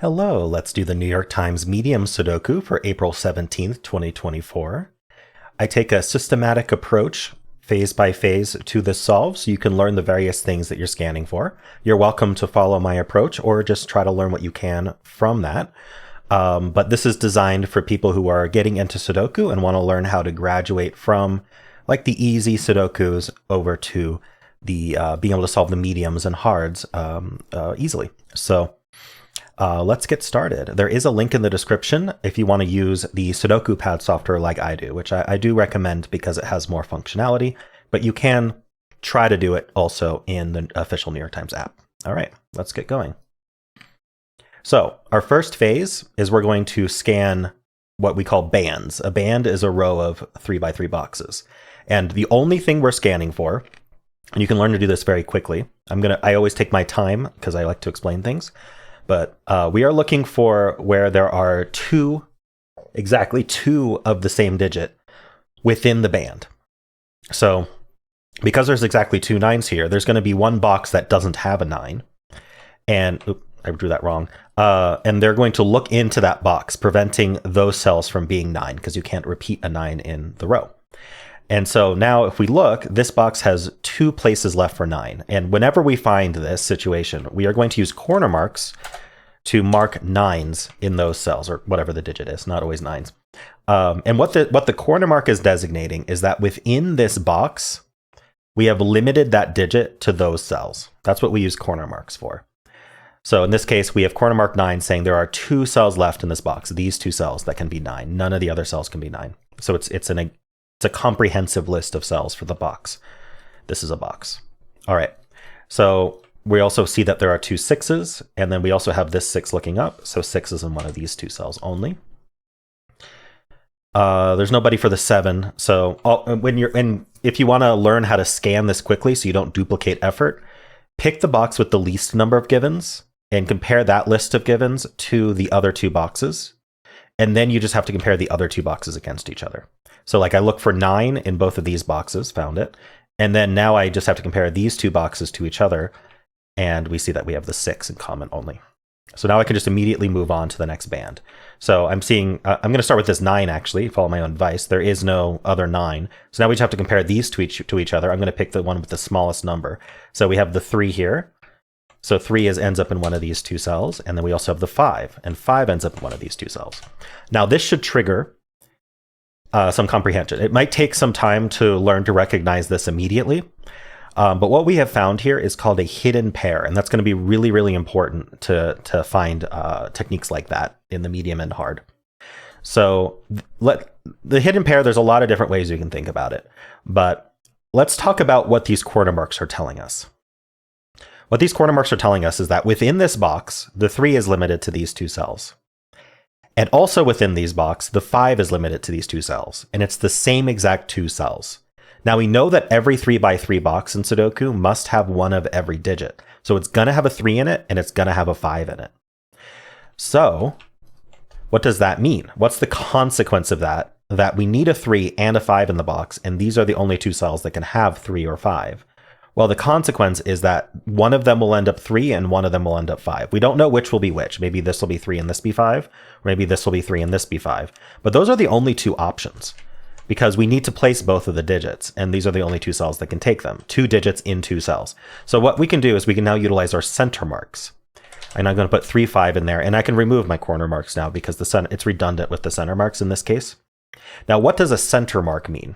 Hello, let's do the New York Times Medium Sudoku for April 17th, 2024. I take a systematic approach, phase by phase, to this solve so you can learn the various things that you're scanning for. You're welcome to follow my approach or just try to learn what you can from that. But this is designed for people who are getting into Sudoku and want to learn how to graduate from like the easy Sudokus over to the being able to solve the mediums and hards easily. So let's get started. There is a link in the description if you want to use the Sudoku pad software like I do, which I do recommend because it has more functionality, but you can try to do it also in the official New York Times app. All right, let's get going. So our first phase is we're going to scan what we call bands. A band is a row of 3x3 boxes. And the only thing we're scanning for, and you can learn to do this very quickly. I always take my time because I like to explain things. But we are looking for where there are exactly two of the same digit within the band. So because there's exactly two nines here, there's going to be one box that doesn't have a 9. And I drew that wrong. And they're going to look into that box, preventing those cells from being 9 because you can't repeat a 9 in the row. And so now if we look, this box has 2 places left for 9. And whenever we find this situation, we are going to use corner marks to mark 9s in those cells, or whatever the digit is, not always 9s. And what the corner mark is designating is that within this box, we have limited that digit to those cells. That's what we use corner marks for. So in this case, we have corner mark 9 saying there are 2 cells left in this box, these 2 cells that can be 9. None of the other cells can be 9. So it's a comprehensive list of cells for the box. This is a box. All right. So we also see that there are 2 6s, and then we also have this 6 looking up. So 6 is in one of these 2 cells only. There's nobody for the 7. So if you want to learn how to scan this quickly so you don't duplicate effort, pick the box with the least number of givens and compare that list of givens to the other 2 boxes. And then you just have to compare the other 2 boxes against each other. So like I look for 9 in both of these boxes, found it. And then now I just have to compare these 2 boxes to each other. And we see that we have the 6 in common only. So now I can just immediately move on to the next band. So I'm seeing, I'm going to start with this 9 actually, follow my own advice. There is no other 9. So now we just have to compare these to each other. I'm going to pick the one with the smallest number. So we have the 3 here. So 3 ends up in one of these 2 cells. And then we also have the 5. And 5 ends up in one of these 2 cells. Now this should trigger some comprehension. It might take some time to learn to recognize this immediately. But what we have found here is called a hidden pair. And that's going to be really, really important to find techniques like that in the medium and hard. So the hidden pair, there's a lot of different ways you can think about it. But let's talk about what these corner marks are telling us. What these corner marks are telling us is that within this box, the 3 is limited to these 2 cells. And also within these boxes, the 5 is limited to these 2 cells. And it's the same exact 2 cells. Now we know that every 3x3 box in Sudoku must have one of every digit. So it's going to have a 3 in it, and it's going to have a 5 in it. So what does that mean? What's the consequence of that? That we need a 3 and a 5 in the box, and these are the only 2 cells that can have 3 or 5. Well, the consequence is that one of them will end up 3 and one of them will end up 5. We don't know which will be which. Maybe this will be 3 and this be 5, or maybe this will be 3 and this be 5. But those are the only 2 options because we need to place both of the digits, and these are the only 2 cells that can take them. 2 digits in 2 cells. So what we can do is we can now utilize our center marks. And I'm going to put 3, 5 in there, and I can remove my corner marks now because it's redundant with the center marks in this case. Now, what does a center mark mean?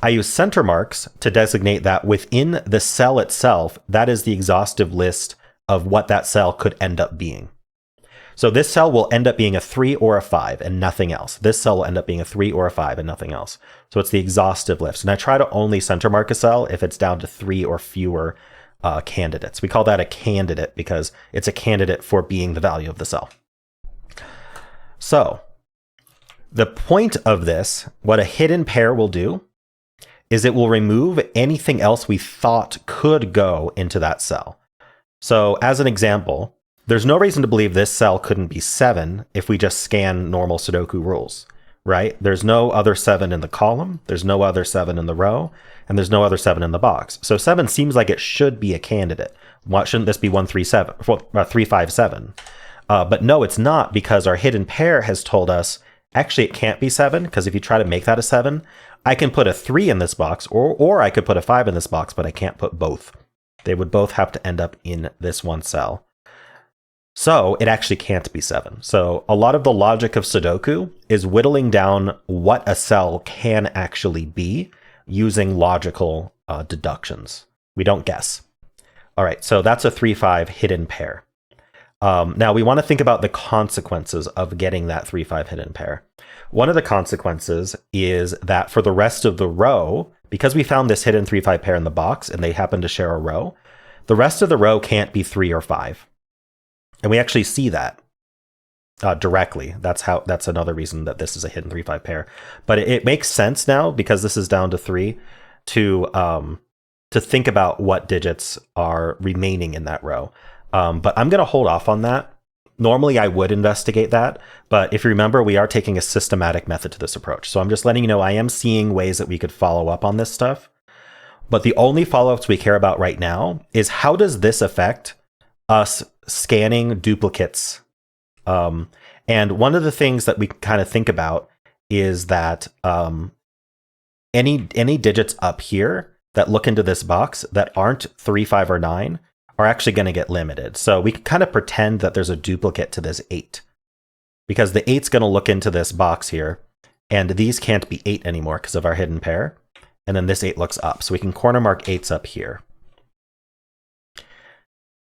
I use center marks to designate that within the cell itself, that is the exhaustive list of what that cell could end up being. So this cell will end up being a 3 or a 5 and nothing else. This cell will end up being a 3 or a 5 and nothing else. So it's the exhaustive list. And I try to only center mark a cell if it's down to 3 or fewer candidates. We call that a candidate because it's a candidate for being the value of the cell. So the point of this, what a hidden pair will do, is it will remove anything else we thought could go into that cell. So as an example, there's no reason to believe this cell couldn't be 7 if we just scan normal Sudoku rules, right? There's no other 7 in the column, there's no other 7 in the row, and there's no other 7 in the box. So 7 seems like it should be a candidate. Why shouldn't this be 1, 3, 7, 3, 5, 7? But no, it's not, because our hidden pair has told us, actually, it can't be 7, because if you try to make that a 7, I can put a 3 in this box, or I could put a 5 in this box, but I can't put both. They would both have to end up in this one cell. So it actually can't be 7. So a lot of the logic of Sudoku is whittling down what a cell can actually be using logical deductions. We don't guess. All right, so that's a 3-5 hidden pair. Now we want to think about the consequences of getting that 3-5 hidden pair. One of the consequences is that for the rest of the row, because we found this hidden 3-5 pair in the box and they happen to share a row, the rest of the row can't be 3 or 5. And we actually see that directly. That's another reason that this is a hidden 3-5 pair. But it makes sense now, because this is down to 3, to think about what digits are remaining in that row. But I'm going to hold off on that. Normally, I would investigate that. But if you remember, we are taking a systematic method to this approach. So I'm just letting you know I am seeing ways that we could follow up on this stuff. But the only follow-ups we care about right now is, how does this affect us scanning duplicates? And one of the things that we kind of think about is that any digits up here that look into this box that aren't 3, 5, or 9 are actually going to get limited. So we can kind of pretend that there's a duplicate to this 8, because the 8's going to look into this box here, and these can't be 8 anymore because of our hidden pair. And then this 8 looks up. So we can corner mark 8s up here.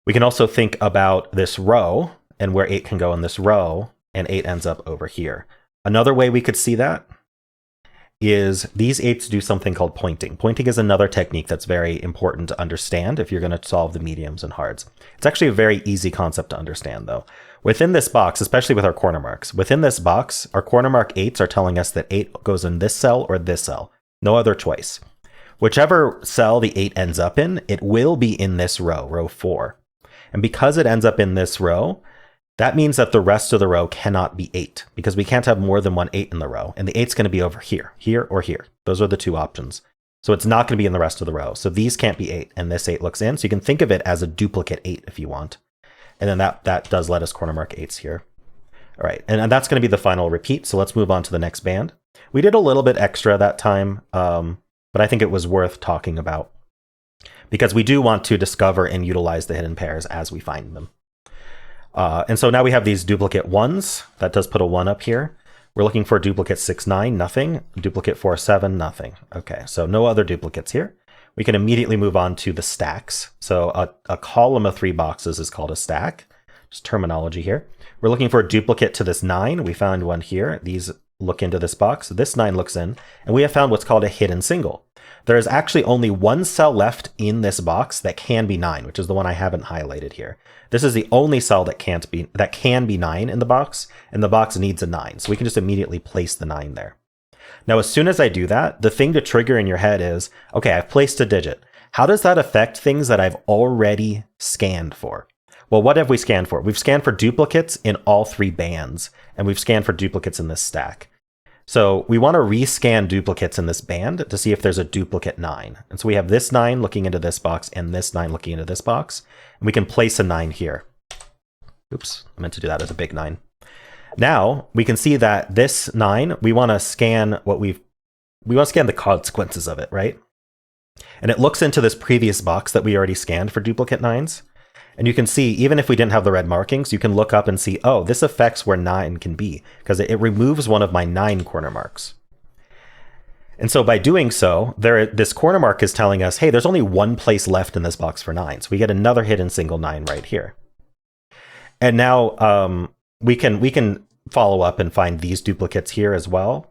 We can also think about this row and where 8 can go in this row, and 8 ends up over here. Another way we could see that is these 8s do something called pointing. Pointing is another technique that's very important to understand if you're going to solve the mediums and hards. It's actually a very easy concept to understand, though. Within this box, especially with our corner marks, within this box, our corner mark 8s are telling us that 8 goes in this cell or this cell. No other choice. Whichever cell the 8 ends up in, it will be in this row, row 4. And because it ends up in this row, that means that the rest of the row cannot be 8, because we can't have more than one 8 in the row. And the 8's going to be over here, or here. Those are the two options. So it's not going to be in the rest of the row. So these can't be 8, and this 8 looks in. So you can think of it as a duplicate 8 if you want. And then that does let us corner mark 8s here. All right, and that's going to be the final repeat. So let's move on to the next band. We did a little bit extra that time, but I think it was worth talking about, because we do want to discover and utilize the hidden pairs as we find them. And so now we have these duplicate 1s. That does put a 1 up here. We're looking for duplicate 6, 9, nothing. Duplicate 4, 7, nothing. Okay, so no other duplicates here. We can immediately move on to the stacks. So a column of 3 boxes is called a stack. Just terminology here. We're looking for a duplicate to this 9. We found one here. These look into this box. This 9 looks in, and we have found what's called a hidden single. There is actually only one cell left in this box that can be 9, which is the one I haven't highlighted here. This is the only cell that can be 9 in the box, and the box needs a 9. So we can just immediately place the 9 there. Now, as soon as I do that, the thing to trigger in your head is, okay, I've placed a digit. How does that affect things that I've already scanned for? Well, what have we scanned for? We've scanned for duplicates in all 3 bands, and we've scanned for duplicates in this stack. So we want to rescan duplicates in this band to see if there's a duplicate 9. And so we have this 9 looking into this box and this 9 looking into this box. And we can place a 9 here. Oops, I meant to do that as a big 9. Now we can see that this 9, we want to scan we want to scan the consequences of it, right? And it looks into this previous box that we already scanned for duplicate 9s. And you can see, even if we didn't have the red markings, you can look up and see, oh, this affects where 9 can be, because it removes one of my 9 corner marks. And so by doing so, this corner mark is telling us, hey, there's only one place left in this box for 9. So we get another hidden single 9 right here. And now we can follow up and find these duplicates here as well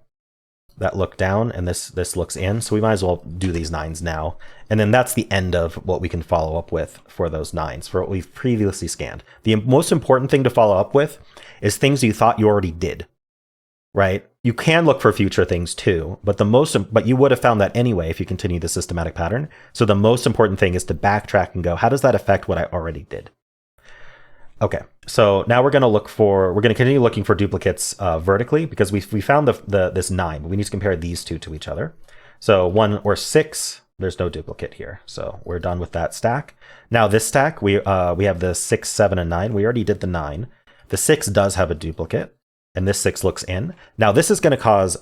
that look down, and this looks in. So we might as well do these 9s now. And then that's the end of what we can follow up with for those 9s, for what we've previously scanned. The most important thing to follow up with is things you thought you already did, right? You can look for future things too, but you would have found that anyway if you continue the systematic pattern. So the most important thing is to backtrack and go, how does that affect what I already did? Okay, so now we're going to continue looking for duplicates vertically, because we found this 9, but we need to compare these two to each other. So 1 or 6, there's no duplicate here. So we're done with that stack. Now this stack, we have the 6, 7, and 9. We already did the 9. The 6 does have a duplicate, and this 6 looks in. Now this is going to cause,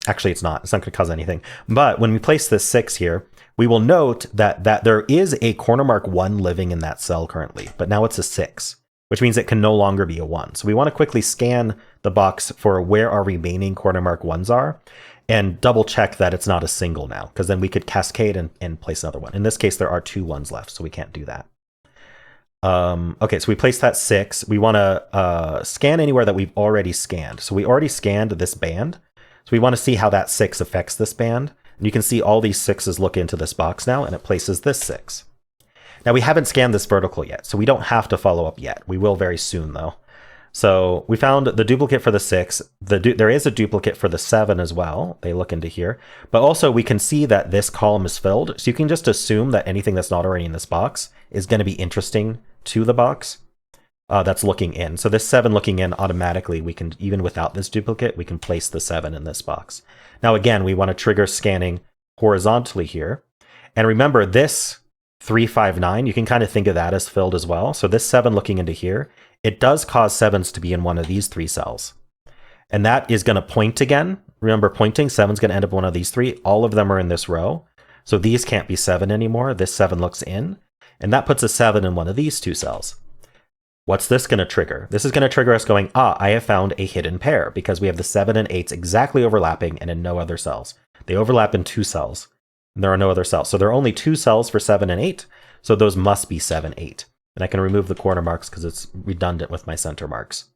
actually it's not going to cause anything. But when we place this 6 here, we will note that there is a corner mark 1 living in that cell currently, but now it's a 6, which means it can no longer be a 1. So we want to quickly scan the box for where our remaining corner mark 1s are, and double check that it's not a single now, because then we could cascade and place another one. In this case, there are 2 1s left, so we can't do that. Okay, so we placed that 6. We want to scan anywhere that we've already scanned. So we already scanned this band. So we want to see how that 6 affects this band. And you can see all these 6s look into this box now, and it places this 6. Now we haven't scanned this vertical yet, so we don't have to follow up yet. We will very soon, though. So we found the duplicate for the 6. There is a duplicate for the 7 as well. They look into here. But also we can see that this column is filled. So you can just assume that anything that's not already in this box is going to be interesting to the box that's looking in. So this 7 looking in, automatically, we can, even without this duplicate, we can place the 7 in this box. Now again, we want to trigger scanning horizontally here. And remember, this 359, you can kind of think of that as filled as well. So this 7 looking into here, it does cause 7s to be in one of these 3 cells. And that is going to point again. Remember, pointing, 7's going to end up in one of these 3. All of them are in this row. So these can't be 7 anymore. This 7 looks in. And that puts a 7 in one of these 2 cells. What's this going to trigger? This is going to trigger us going, I have found a hidden pair, because we have the 7 and 8s exactly overlapping and in no other cells. They overlap in 2 cells. And there are no other cells. So there are only 2 cells for 7 and 8. So those must be 7, 8. And I can remove the corner marks because it's redundant with my center marks.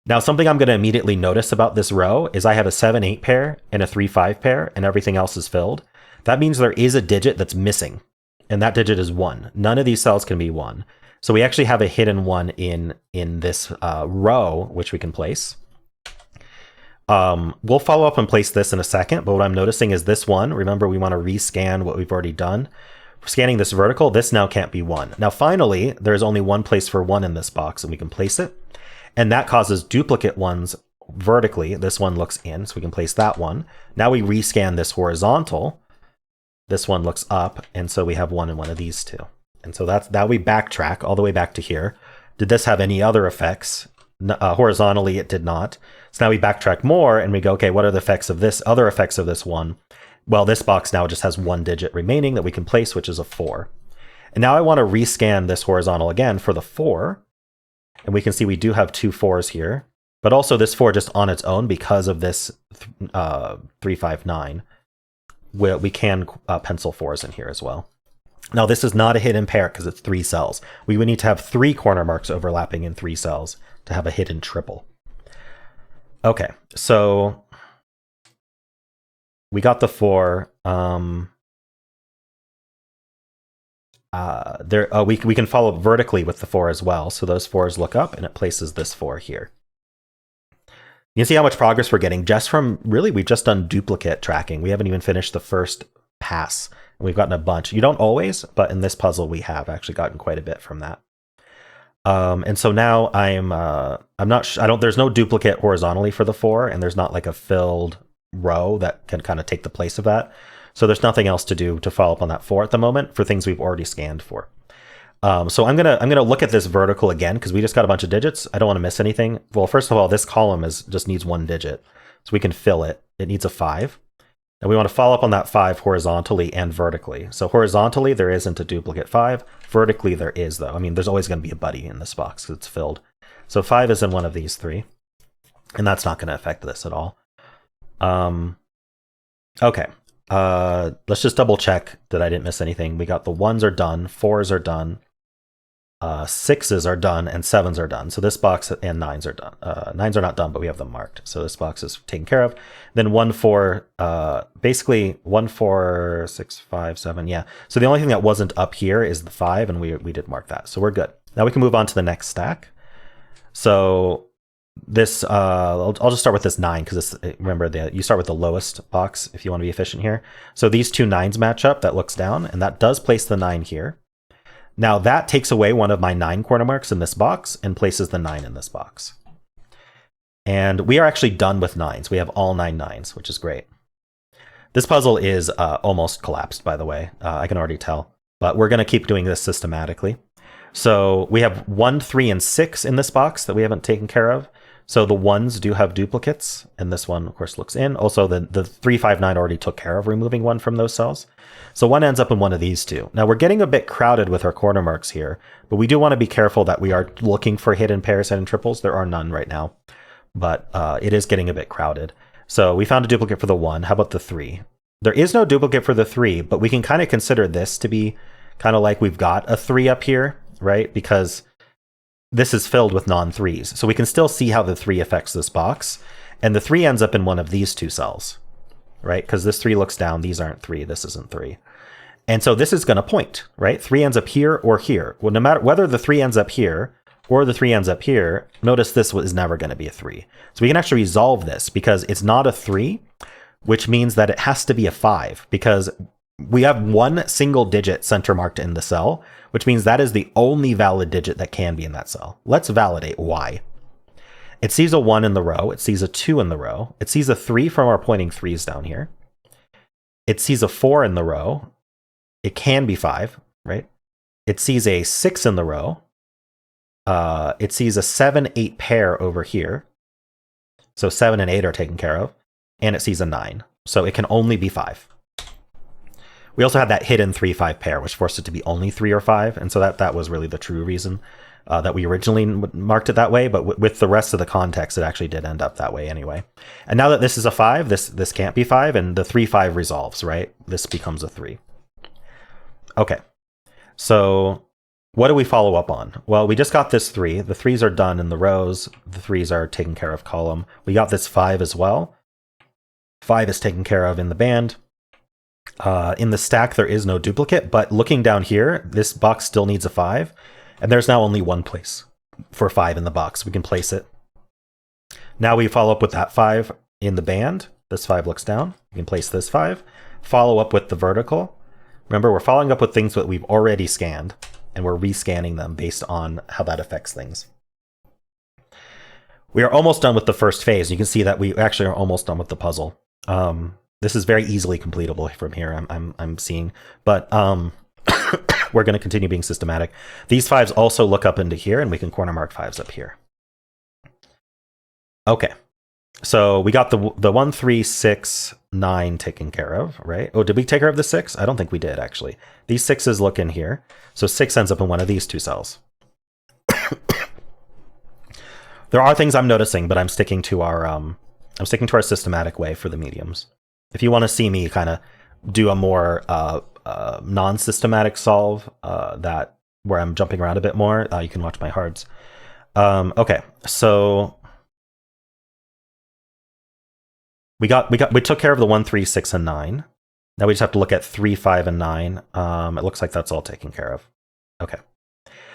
Now, something I'm going to immediately notice about this row is I have a 7, 8 pair and a 3, 5 pair, and everything else is filled. That means there is a digit that's missing, and that digit is 1. None of these cells can be 1. So we actually have a hidden 1 in this row, which we can place. We'll follow up and place this in a second, but what I'm noticing is this 1. Remember, we want to rescan what we've already done. Scanning this vertical, this now can't be 1. Now finally, there's only one place for 1 in this box, and we can place it. And that causes duplicate 1s vertically. This 1 looks in, so we can place that 1. Now we rescan this horizontal. This 1 looks up, and so we have 1 in one of these 2. And so that we backtrack all the way back to here. Did this have any other effects? Horizontally, it did not. So now we backtrack more, and we go, okay, what are the effects of this? Other effects of this 1? Well, this box now just has 1 digit remaining that we can place, which is a 4. And now I want to rescan this horizontal again for the 4. And we can see we do have 2 4s here, but also this 4 just on its own because of this 359. We can pencil 4s in here as well. Now, this is not a hidden pair because it's 3 cells. We would need to have 3 corner marks overlapping in 3 cells to have a hidden triple. Okay, so we got the 4. We can follow up vertically with the 4 as well. So those 4s look up, and it places this 4 here. You can see how much progress we're getting just from, really, we've just done duplicate tracking. We haven't even finished the first pass. And we've gotten a bunch. You don't always, but in this puzzle, we have actually gotten quite a bit from that. And so now I'm not, there's no duplicate horizontally for the 4, and there's not like a filled row that can kind of take the place of that. So there's nothing else to do to follow up on that 4 at the moment for things we've already scanned for. So I'm gonna look at this vertical again because we just got a bunch of digits. I don't want to miss anything. Well, first of all, this column just needs 1 digit, so we can fill it. It needs a 5, and we want to follow up on that 5 horizontally and vertically. So horizontally, there isn't a duplicate 5. Vertically, there is though. I mean, there's always going to be a buddy in this box because it's filled. So 5 is in one of these 3, and that's not going to affect this at all. Okay. Let's just double check that I didn't miss anything. We got the 1s are done, 4s are done, 6s are done, and 7s are done. So this box and 9s are done. 9s are not done, but we have them marked. So this box is taken care of. Then 1, 4, basically 1, 4, 6, 5, 7. Yeah. So the only thing that wasn't up here is the 5, and we did mark that. So we're good. Now we can move on to the next stack. So this, I'll just start with this 9 because remember you start with the lowest box if you want to be efficient here. So these 2 9s match up. That looks down, and that does place the 9 here. Now that takes away one of my 9 corner marks in this box and places the 9 in this box. And we are actually done with 9s. We have all 9 9s, which is great. This puzzle is almost collapsed, by the way. I can already tell, but we're going to keep doing this systematically. So we have 1, 3, and 6 in this box that we haven't taken care of. So the 1s do have duplicates, and this one, of course, looks in. Also, the 3, 5, 9 already took care of removing 1 from those cells. So 1 ends up in one of these two. Now we're getting a bit crowded with our corner marks here, but we do want to be careful that we are looking for hidden pairs, hidden triples. There are none right now, but it is getting a bit crowded. So we found a duplicate for the 1. How about the 3? There is no duplicate for the 3, but we can kind of consider this to be kind of like we've got a 3 up here, right? Because this is filled with non-3s. So we can still see how the 3 affects this box. And the 3 ends up in one of these two cells, right? Because this 3 looks down. These aren't 3. This isn't 3. And so this is going to point, right? 3 ends up here or here. Well, no matter whether the 3 ends up here or the 3 ends up here, notice this is never going to be a 3. So we can actually resolve this because it's not a 3, which means that it has to be a 5 because we have one single digit center marked in the cell, which means that is the only valid digit that can be in that cell. Let's validate why. It sees a 1 in the row. It sees a 2 in the row. It sees a 3 from our pointing 3s down here. It sees a 4 in the row. It can be 5, right? It sees a 6 in the row. It sees a 7, 8 pair over here. So 7 and 8 are taken care of. And it sees a 9. So it can only be 5. We also had that hidden 3, 5 pair, which forced it to be only 3 or 5. And so that was really the true reason that we originally marked it that way. But with the rest of the context, it actually did end up that way anyway. And now that this is a 5, this can't be 5. And the 3, 5 resolves, right? This becomes a 3. Okay. So what do we follow up on? Well, we just got this 3. The 3s are done in the rows. The 3s are taken care of column. We got this 5 as well. 5 is taken care of in the band. In the stack, there is no duplicate, but looking down here, this box still needs a 5, and there's now only one place for 5 in the box. We can place it. Now we follow up with that 5 in the band. This 5 looks down. We can place this 5. Follow up with the vertical. Remember, we're following up with things that we've already scanned, and we're rescanning them based on how that affects things. We are almost done with the first phase. You can see that we actually are almost done with the puzzle. This is very easily completable from here, I'm seeing, but we're going to continue being systematic. These 5s also look up into here, and we can corner mark 5s up here. Okay, so we got the 1, 3, 6, 9 taken care of, right? Oh, did we take care of the 6? I don't think we did, actually. These 6s look in here, so 6 ends up in one of these two cells. There are things I'm noticing, but I'm sticking to our systematic way for the mediums. If you want to see me kind of do a more non-systematic solve where I'm jumping around a bit more, you can watch my hards. Okay, so we took care of the 1, 3, 6, and 9. Now we just have to look at 3, 5, and 9. It looks like that's all taken care of. Okay.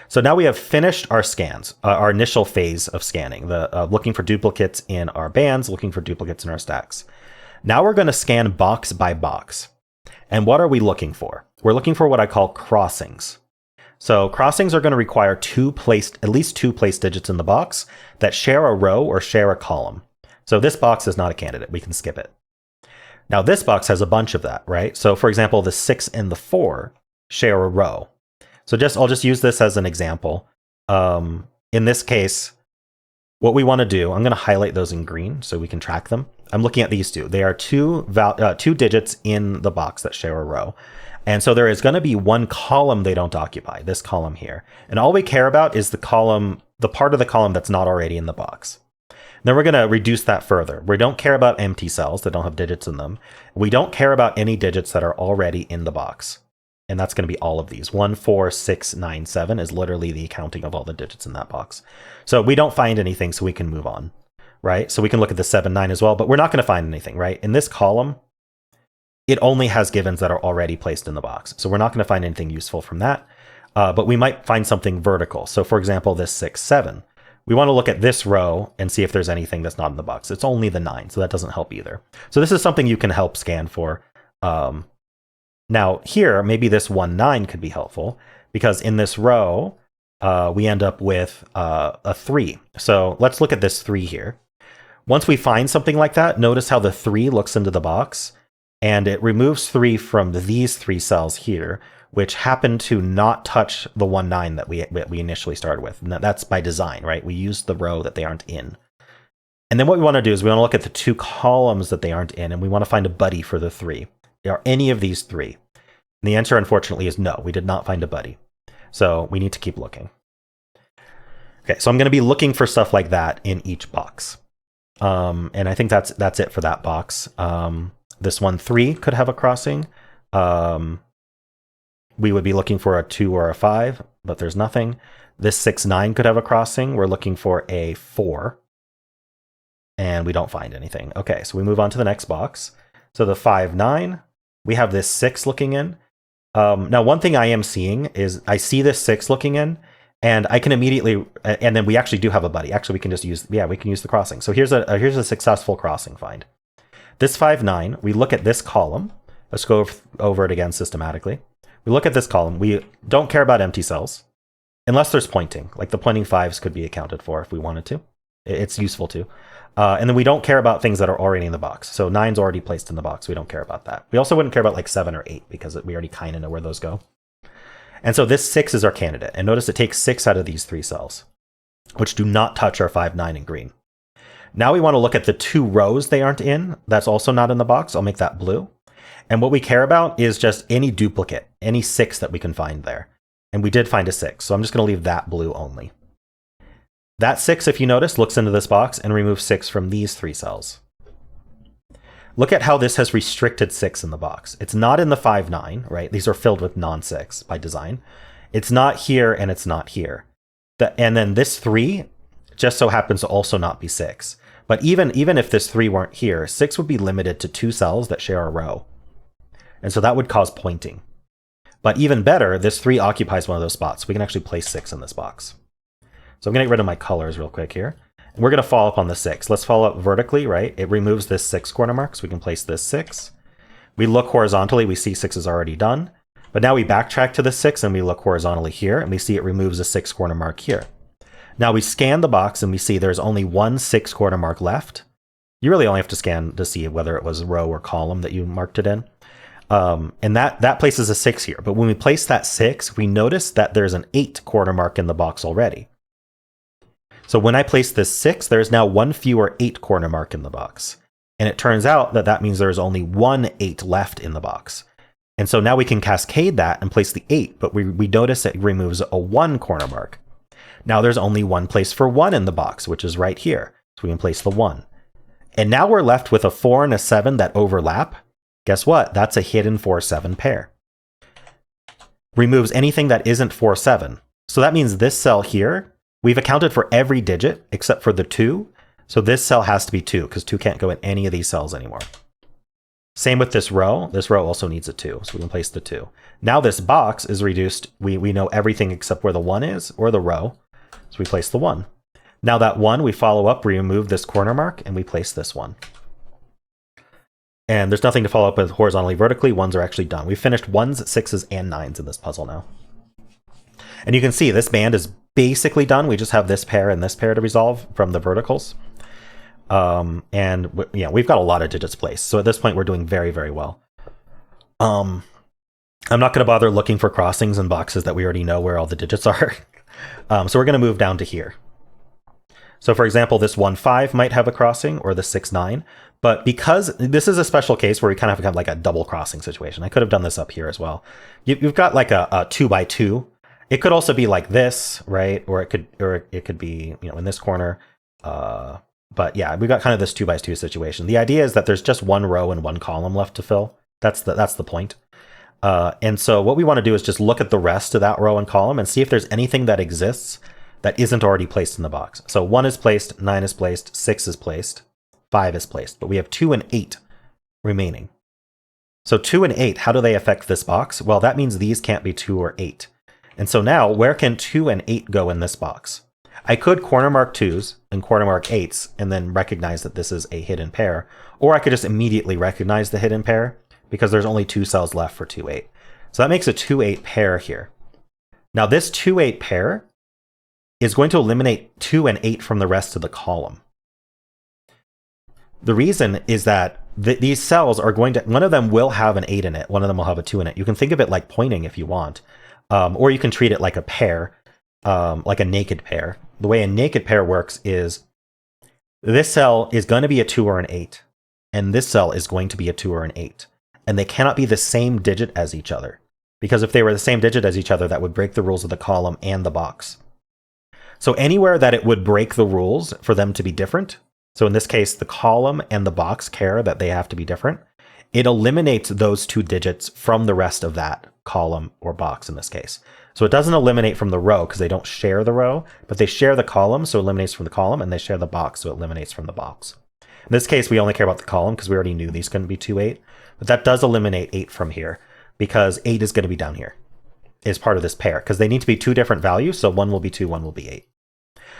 So now we have finished our scans, our initial phase of scanning, looking for duplicates in our bands, looking for duplicates in our stacks. Now we're going to scan box by box. And what are we looking for? We're looking for what I call crossings. So crossings are going to require at least two place digits in the box that share a row or share a column. So this box is not a candidate. We can skip it. Now this box has a bunch of that, right? So for example, the 6 and the 4 share a row. So I'll just use this as an example. In this case, what we want to do, I'm going to highlight those in green so we can track them. I'm looking at these two. They are two digits in the box that share a row. And so there is going to be one column they don't occupy, this column here. And all we care about is the part of the column that's not already in the box. Then we're going to reduce that further. We don't care about empty cells that don't have digits in them. We don't care about any digits that are already in the box. And that's going to be all of these. 1, 4, 6, 9, 7 is literally the counting of all the digits in that box. So we don't find anything, so we can move on, right? So we can look at the 7, 9 as well, but we're not going to find anything, right? In this column, it only has givens that are already placed in the box. So we're not going to find anything useful from that, but we might find something vertical. So for example, this 6, 7. We want to look at this row and see if there's anything that's not in the box. It's only the 9, so that doesn't help either. So this is something you can help scan for. Now here, maybe this 1, 9 could be helpful because in this row, we end up with a 3. So let's look at this 3 here. Once we find something like that, notice how the 3 looks into the box and it removes 3 from these 3 cells here, which happen to not touch the 1, 9 that we initially started with. And that's by design, right? We use the row that they aren't in. And then what we want to do is we want to look at the 2 columns that they aren't in, and we want to find a buddy for the 3. Are any of these 3? And the answer, unfortunately, is no. We did not find a buddy. So we need to keep looking. Okay, so I'm going to be looking for stuff like that in each box. And I think that's it for that box. This one, 3, could have a crossing. We would be looking for a 2 or a 5, but there's nothing. This 6, 9 could have a crossing. We're looking for a 4. And we don't find anything. Okay, so we move on to the next box. So the 5, 9, we have this 6 looking in. Now, one thing I am seeing is I see this 6 looking in, and I can immediately, and then we actually do have a buddy. Actually, we can just use, we can use the crossing. So here's a successful crossing find. This 5, 9, we look at this column. Let's go over it again systematically. We look at this column. We don't care about empty cells, unless there's pointing. Like the pointing 5s could be accounted for if we wanted to. It's useful to. And then we don't care about things that are already in the box. So 9's already placed in the box. We don't care about that. We also wouldn't care about like 7 or 8 because we already kind of know where those go. And so this 6 is our candidate. And notice it takes 6 out of these 3 cells, which do not touch our 5, 9 in green. Now we want to look at the 2 rows they aren't in. That's also not in the box. I'll make that blue. And what we care about is just any duplicate, any 6 that we can find there. And we did find a 6. So I'm just going to leave that blue only. That 6, if you notice, looks into this box and removes 6 from these 3 cells. Look at how this has restricted 6 in the box. It's not in the 5, 9, right? These are filled with non-6 by design. It's not here and it's not here. And then this 3 just so happens to also not be 6. But even if this 3 weren't here, 6 would be limited to 2 cells that share a row. And so that would cause pointing. But even better, this 3 occupies one of those spots. We can actually place 6 in this box. So I'm going to get rid of my colors real quick here. And we're going to follow up on the 6. Let's follow up vertically, right? It removes this 6 corner mark, so we can place this 6. We look horizontally, we see 6 is already done. But now we backtrack to the 6 and we look horizontally here, and we see it removes a 6 corner mark here. Now we scan the box and we see there's only one 6 corner mark left. You really only have to scan to see whether it was row or column that you marked it in. And that places a 6 here. But when we place that 6, we notice that there's an 8 corner mark in the box already. So when I place this 6, there's now one fewer 8 corner mark in the box. And it turns out that that means there's only one 8 left in the box. And so now we can cascade that and place the 8, but we notice it removes a 1 corner mark. Now there's only one place for 1 in the box, which is right here. So we can place the 1. And now we're left with a 4 and a 7 that overlap. Guess what? That's a hidden 4-7 pair. Removes anything that isn't 4-7. So that means this cell here, we've accounted for every digit except for the 2. So this cell has to be 2 because 2 can't go in any of these cells anymore. Same with this row. This row also needs a 2, so we can place the 2. Now this box is reduced. We know everything except where the 1 is or the row. So we place the 1. Now that 1, we follow up, we remove this corner mark, and we place this 1. And there's nothing to follow up with horizontally, vertically. 1s are actually done. We've finished 1s, 6s, and 9s in this puzzle now. And you can see this band is basically done. We just have this pair and this pair to resolve from the verticals. And we've got a lot of digits placed. So at this point, we're doing very, very well. I'm not going to bother looking for crossings in boxes that we already know where all the digits are. So we're going to move down to here. So for example, this 1-5 might have a crossing, or the 6-9. But because this is a special case where we kind of have like a double crossing situation, I could have done this up here as well. You've got like a 2x2. It could also be like this, right? Or it could be, in this corner. But yeah, we've got kind of this 2x2 situation. The idea is that there's just one row and one column left to fill. That's the point. And so what we want to do is just look at the rest of that row and column and see if there's anything that exists that isn't already placed in the box. So 1 is placed, 9 is placed, 6 is placed, 5 is placed, but we have 2 and 8 remaining. So 2 and 8, how do they affect this box? Well, that means these can't be 2 or 8. And so now, where can 2 and 8 go in this box? I could corner mark 2s and corner mark 8s and then recognize that this is a hidden pair. Or I could just immediately recognize the hidden pair because there's only 2 cells left for 2-8. So that makes a 2-8 pair here. Now this 2-8 pair is going to eliminate 2 and 8 from the rest of the column. The reason is that these cells are going to, one of them will have an 8 in it, one of them will have a 2 in it. You can think of it like pointing if you want, or you can treat it like a pair, like a naked pair. The way a naked pair works is this cell is going to be a 2 or an 8, and this cell is going to be a 2 or an 8, and they cannot be the same digit as each other, because if they were the same digit as each other, that would break the rules of the column and the box. So anywhere that it would break the rules for them to be different, so in this case, the column and the box care that they have to be different, it eliminates those 2 digits from the rest of that column or box in this case. So it doesn't eliminate from the row because they don't share the row, but they share the column, so it eliminates from the column, and they share the box, so it eliminates from the box. In this case, we only care about the column because we already knew these couldn't be 2, 8, but that does eliminate 8 from here because 8 is going to be down here as part of this pair because they need to be 2 different values, so one will be 2, one will be 8.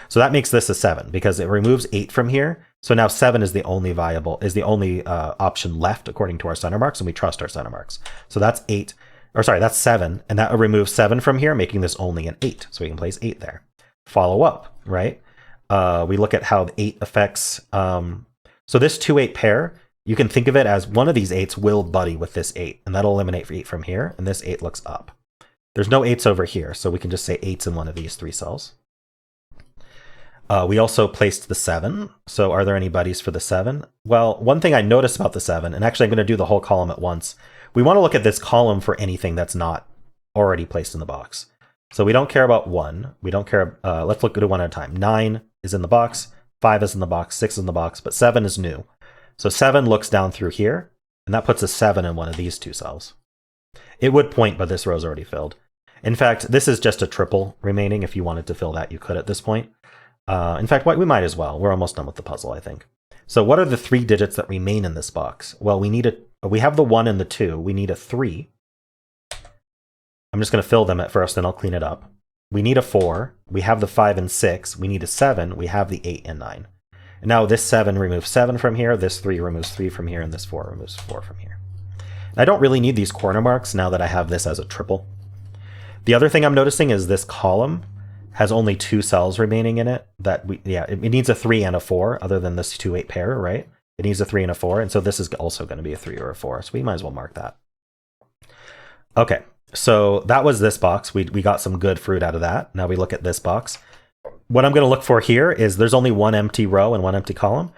So that makes this a 7 because it removes 8 from here. So now 7 is the only option left according to our center marks, and we trust our center marks. So that's 8, or sorry, that's 7, and that removes 7 from here, making this only an 8. So we can place 8 there. Follow up, right? We look at how the 8 affects. So this 2-8 pair, you can think of it as one of these 8s will buddy with this 8, and that'll eliminate 8 from here, and this 8 looks up. There's no 8s over here, so we can just say 8s in one of these 3 cells. We also placed the 7. So are there any buddies for the 7? Well, one thing I noticed about the 7, and actually I'm going to do the whole column at once. We want to look at this column for anything that's not already placed in the box. So we don't care about 1. We don't care. Let's look at 1 at a time. 9 is in the box. 5 is in the box. 6 is in the box. But 7 is new. So 7 looks down through here. And that puts a 7 in one of these 2 cells. It would point, but this row is already filled. In fact, this is just a triple remaining. If you wanted to fill that, you could at this point. In fact, we might as well. We're almost done with the puzzle, I think. So what are the 3 digits that remain in this box? Well, we have the 1 and the 2. We need a 3. I'm just going to fill them at first, and I'll clean it up. We need a 4. We have the 5 and 6. We need a 7. We have the 8 and 9. And now this 7 removes 7 from here. This 3 removes 3 from here. And this 4 removes 4 from here. And I don't really need these corner marks now that I have this as a triple. The other thing I'm noticing is this column has only 2 cells remaining in it. It needs a 3 and a 4, other than this 2-8 pair, right? It needs a 3 and a 4, and so this is also going to be a 3 or a 4, so we might as well mark that. Okay, so that was this box. We got some good fruit out of that. Now we look at this box. What I'm going to look for here is there's only 1 empty row and 1 empty column.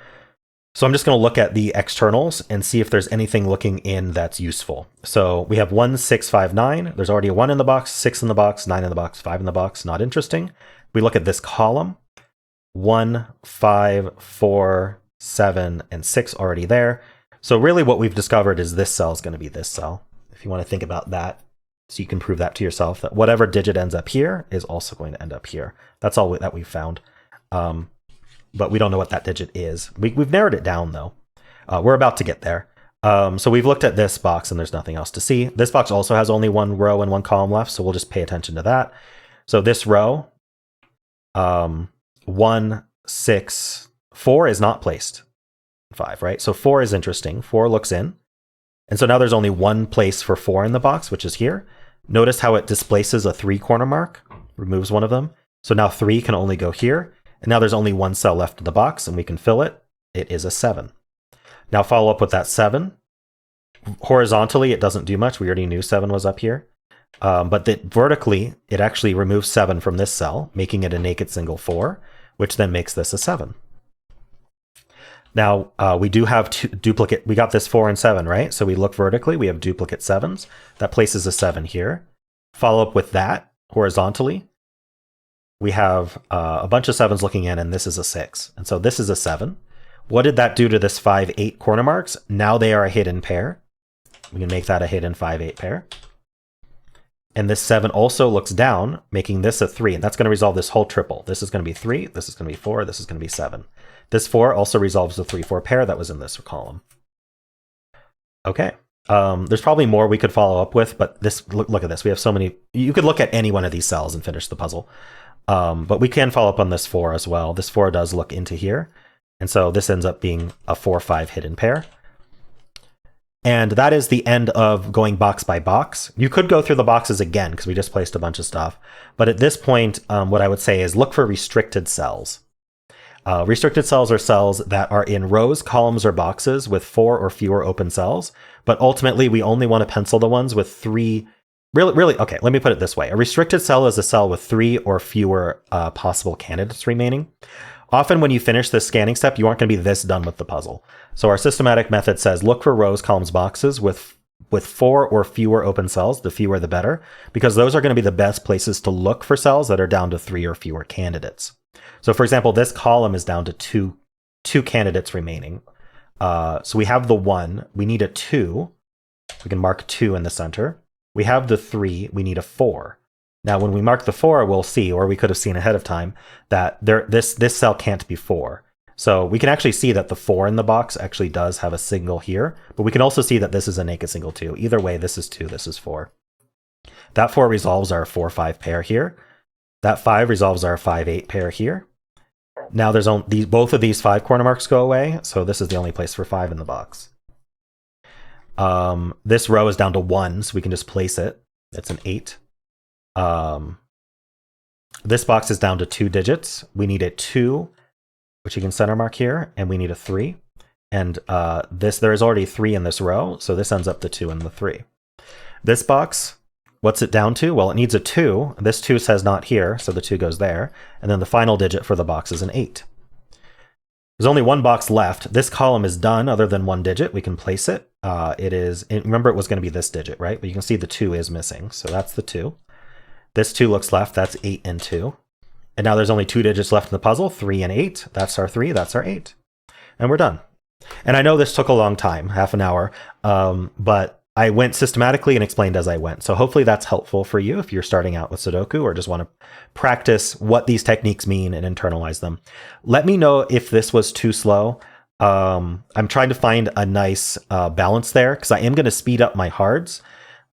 So I'm just going to look at the externals and see if there's anything looking in that's useful. So we have 1, 6, 5, 9. There's already a 1 in the box, 6 in the box, 9 in the box, 5 in the box. Not interesting. We look at this column. 1, 5, 4, 7, and 6 already there. So really what we've discovered is this cell is going to be this cell. If you want to think about that, so you can prove that to yourself, that whatever digit ends up here is also going to end up here. That's all that we've found. But we don't know what that digit is. We've narrowed it down, though. We're about to get there. So we've looked at this box, and there's nothing else to see. This box also has only 1 row and 1 column left, so we'll just pay attention to that. So this row, 1, 6, 4 is not placed. 5, right? So 4 is interesting. 4 looks in. And so now there's only 1 place for 4 in the box, which is here. Notice how it displaces a 3 corner mark, removes one of them. So now 3 can only go here. And now there's only 1 cell left in the box, and we can fill it. It is a 7. Now follow up with that 7. Horizontally, it doesn't do much. We already knew 7 was up here. But vertically, it actually removes 7 from this cell, making it a naked single 4, which then makes this a 7. Now, we do have duplicate. We got this 4 and 7, right? So we look vertically. We have duplicate 7s. That places a 7 here. Follow up with that horizontally. We have a bunch of 7s looking in, and this is a 6. And so this is a 7. What did that do to this 5, 8 corner marks? Now they are a hidden pair. We can make that a hidden 5, 8 pair. And this 7 also looks down, making this a 3. And that's going to resolve this whole triple. This is going to be 3. This is going to be 4. This is going to be 7. This 4 also resolves the 3, 4 pair that was in this column. Okay. There's probably more we could follow up with, but look at this. We have so many. You could look at any one of these cells and finish the puzzle. But we can follow up on this 4 as well. This 4 does look into here. And so this ends up being a 4, 5 hidden pair. And that is the end of going box by box. You could go through the boxes again because we just placed a bunch of stuff. But at this point, what I would say is look for restricted cells. Restricted cells are cells that are in rows, columns, or boxes with 4 or fewer open cells. But ultimately, we only want to pencil the ones with 3. Really, okay, let me put it this way. A restricted cell is a cell with 3 or fewer possible candidates remaining. Often when you finish this scanning step, you aren't going to be this done with the puzzle. So our systematic method says look for rows, columns, boxes with 4 or fewer open cells. The fewer the better, because those are going to be the best places to look for cells that are down to 3 or fewer candidates. So for example, this column is down to two candidates remaining. So we have the 1, we need a 2. We can mark 2 in the center. We have the 3, we need a 4. Now, when we mark the 4, we'll see, or we could have seen ahead of time, that this cell can't be 4. So we can actually see that the 4 in the box actually does have a single here, but we can also see that this is a naked single 2. Either way, this is 2, this is 4. That 4 resolves our 4-5 pair here. That 5 resolves our 5-8 pair here. Now there's only both of these 5 corner marks go away, so this is the only place for 5 in the box. This row is down to 1, so we can just place it. It's an 8. This box is down to 2 digits. We need a 2, which you can center mark here, and we need a 3. And there is already 3 in this row, so this ends up to 2 and the 3. This box, what's it down to? Well, it needs a 2. This 2 says not here, so the 2 goes there. And then the final digit for the box is an 8. There's only 1 box left. This column is done other than 1 digit. We can place it. Remember it was going to be this digit, right? But you can see the 2 is missing, so that's the 2. This 2 looks left, that's 8 and 2. And now there's only 2 digits left in the puzzle, 3 and 8. That's our 3, that's our 8. And we're done. And I know this took a long time, half an hour, but I went systematically and explained as I went. So hopefully that's helpful for you if you're starting out with Sudoku or just want to practice what these techniques mean and internalize them. Let me know if this was too slow. I'm trying to find a nice balance there because I am going to speed up my hards.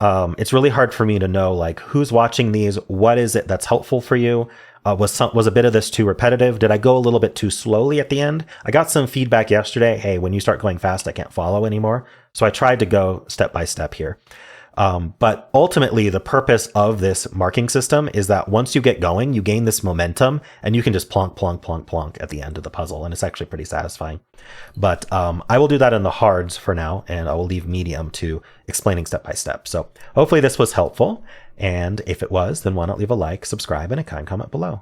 It's really hard for me to know like who's watching these. What is it that's helpful for you? Was a bit of this too repetitive? Did I go a little bit too slowly at the end? I got some feedback yesterday. Hey, when you start going fast, I can't follow anymore. So I tried to go step by step here. But ultimately, the purpose of this marking system is that once you get going, you gain this momentum and you can just plonk, plonk, plonk, plonk at the end of the puzzle. And it's actually pretty satisfying. But I will do that in the hards for now, and I will leave medium to explaining step by step. So hopefully this was helpful. And if it was, then why not leave a like, subscribe, and a kind comment below.